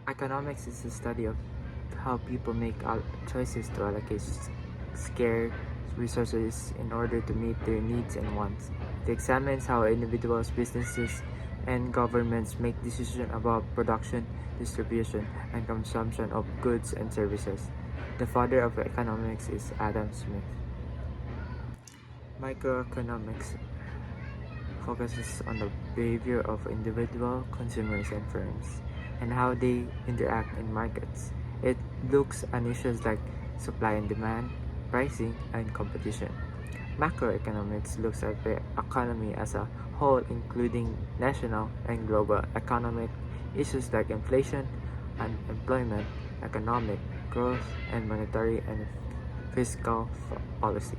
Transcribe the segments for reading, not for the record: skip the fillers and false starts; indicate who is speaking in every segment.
Speaker 1: Economics is the study of how people make choices to allocate scarce resources in order to meet their needs and wants. It examines how individuals, businesses, and governments make decisions about production, distribution, and consumption of goods and services. The father of economics is Adam Smith. Microeconomics focuses on the behavior of individual consumers and firms and how they interact in markets. It looks at issues like supply and demand, pricing, and competition. Macroeconomics looks at the economy as a whole, including national and global economic issues like inflation, unemployment, economic growth, and monetary and fiscal policy.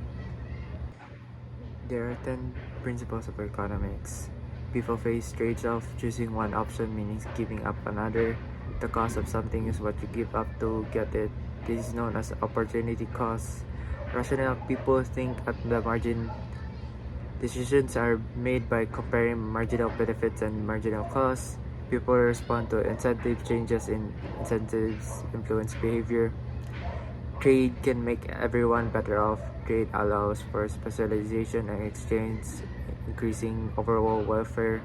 Speaker 1: There are 10 principles of economics. People face trade-off, choosing one option meaning giving up another. The cost of something is what you give up to get it. This is known as opportunity cost. Rational people think at the margin. Decisions are made by comparing marginal benefits and marginal costs. People respond to incentive changes in incentives influence behavior. Trade can make everyone better off. Trade allows for specialization and exchange, increasing overall welfare.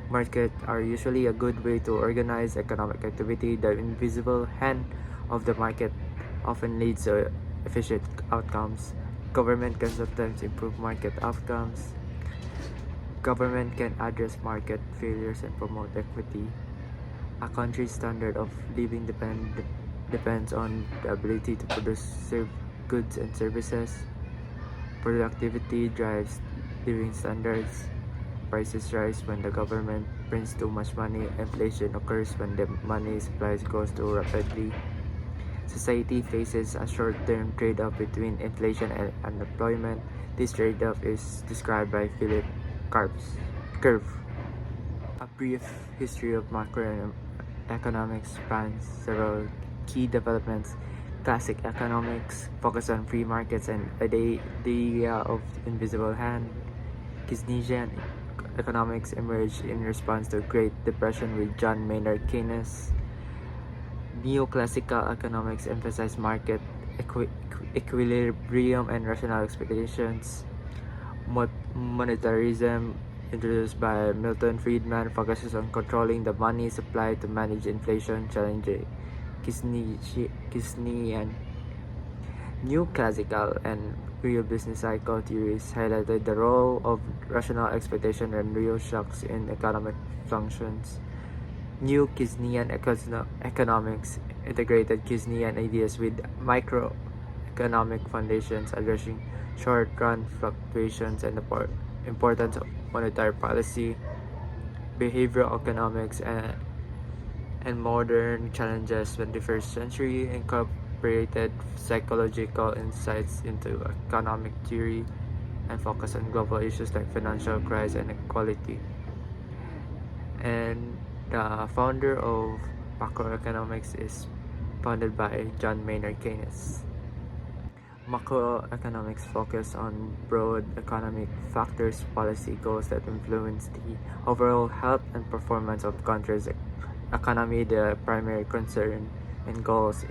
Speaker 1: Markets are usually a good way to organize economic activity. The invisible hand of the market often leads to efficient outcomes. Government can sometimes improve market outcomes. Government can address market failures and promote equity. A country's standard of living depends on the ability to produce goods and services. Productivity drives living standards. Prices rise when the government prints too much money. Inflation occurs when the money supply grows too rapidly. Society faces a short-term trade-off between inflation and unemployment. This trade-off is described by Philip Curve. A brief history of macroeconomics spans several key developments. Classic economics focus on free markets and the idea of invisible hand. Keynesian economics emerged in response to the Great Depression with John Maynard Keynes. Neoclassical economics emphasized market equilibrium and rational expectations. Monetarism, introduced by Milton Friedman, focuses on controlling the money supply to manage inflation, challenging Keynesian. New classical and real business cycle theories highlighted the role of rational expectation and real shocks in economic functions. New Keynesian economics integrated Keynesian ideas with microeconomic foundations, addressing short-run fluctuations and the importance of monetary policy. Behavioral economics and modern challenges 21st century incorporated psychological insights into economic theory and focus on global issues like financial crisis and equality. And the founder of macroeconomics is founded by John Maynard Keynes. Macroeconomics focus on broad economic factors, policy goals that influence the overall health and performance of countries' economy. The primary concern and goals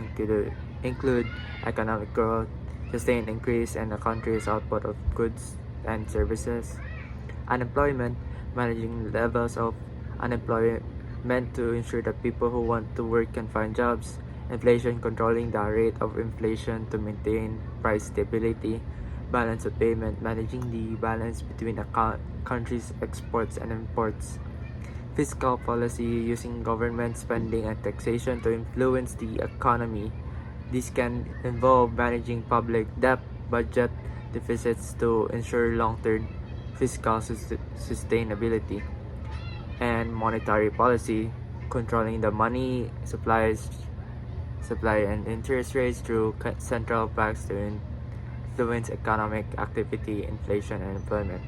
Speaker 1: include economic growth, sustained increase in a country's output of goods and services, unemployment, managing levels of unemployment to ensure that people who want to work can find jobs, inflation, controlling the rate of inflation to maintain price stability, balance of payment, managing the balance between a country's exports and imports, fiscal policy, using government spending and taxation to influence the economy. This can involve managing public debt, budget deficits to ensure long-term fiscal sustainability, and monetary policy, controlling the money supply and interest rates through central banks to influence economic activity, inflation, and employment.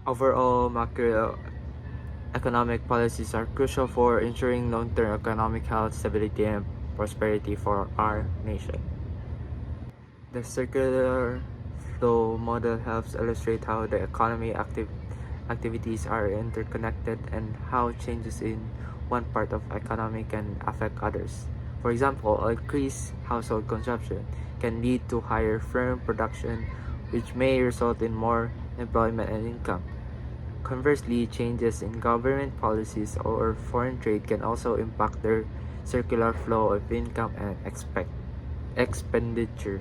Speaker 1: Overall, macroeconomic policies are crucial for ensuring long-term economic health, stability, and prosperity for our nation. The circular flow model helps illustrate how the economy activities are interconnected and how changes in one part of economy can affect others. For example, increased household consumption can lead to higher firm production, which may result in more employment and income. Conversely, changes in government policies or foreign trade can also impact the circular flow of income and expenditure.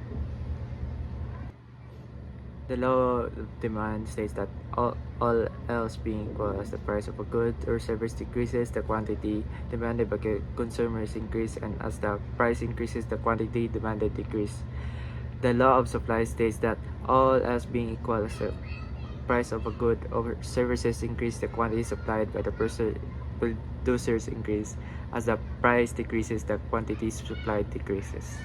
Speaker 1: The law of demand states that all else being equal, as the price of a good or service decreases, the quantity demanded by consumers increase, and as the price increases, the quantity demanded decrease. The law of supply states that all else being equal, as the price of a good or services increase, the quantity supplied by the producers increase. As the price decreases, the quantity supplied decreases.